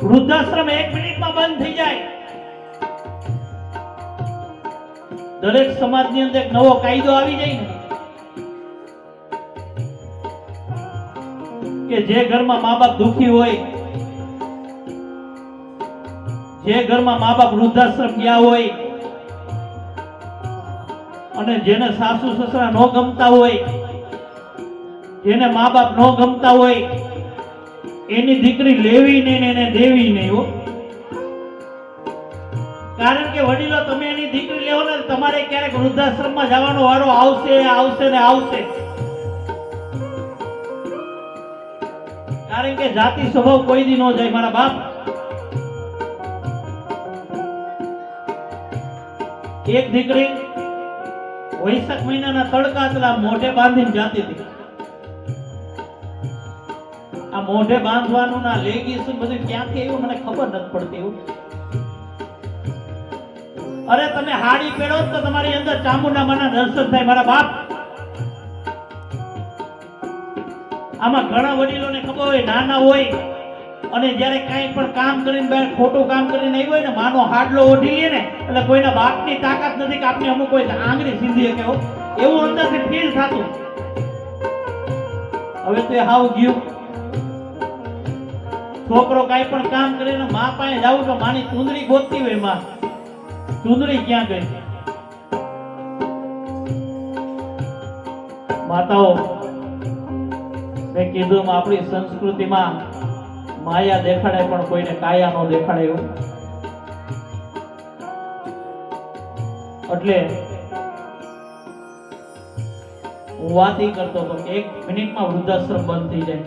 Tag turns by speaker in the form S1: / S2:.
S1: વૃદ્ધાશ્રમ 1 મિનિટમાં બંધ થઈ જાય. દરેક સમાજની અંદર એક નવો કાયદો આવી જાય ને કે જે ઘરમાં મા બાપ દુખી હોય, જે ઘરમાં મા બાપ વૃદ્ધાશ્રમ ગયા હોય અને જેને સાસુ સસરા ન ગમતા હોય, જેને મા બાપ ન ગમતા હોય, એની દીકરી લેવી નહીં ને એને દેવી નહીં હો. કારણ કે વડીલો, તમે એની દીકરી લેવો ને તમારે ક્યારેક વૃદ્ધાશ્રમમાં જવાનો વારો આવશે આવશે ને આવશે. કારણ કે જાતિ સ્વભાવ કોઈ દી ન જાય મારા બાપ. એક દીકરી વૈશાખ મહિનાના તડકા મોઢે બાંધીને જાતી હતી. આ મોઢે બાંધવાનું ના લેગીસ બધું ક્યાંથી આવ્યું મને ખબર નથી પડતી. અરે તમે હાડી પહેરો તો તમારી અંદર ચામુંડામાના દર્શન થાય મારા બાપ. આમાં ઘણા વડીલોને ખબર હોય, નાના હોય અને જ્યારે કાંઈ પણ કામ કરીને બહાર ખોટું કામ કરીને આવ્યો હોય ને, માનો હાડલો ઓઢી લે ને એટલે કોઈના બાપની તાકાત નથી કે આપણે અમુક કોઈ આંગળી સીધી શકે એવું અંદરથી ફીલ થતું. હવે તો હાવ ગયું. છોકરો કાંઈ પણ કામ કરીને મા પાસે જાવું તો માની ચૂંદડી ગોતતી હોય, માં ચૂંદડી ક્યાં ગઈ? માતાઓ, મેં કીધું આપણી સંસ્કૃતિમાં માયા દેખાડે પણ કોઈને કાયા ન દેખાડે એવું. એટલે હું વાત કરતો હતો કે 1 મિનિટમાં વૃદ્ધાશ્રમ બંધ થઈ જાય.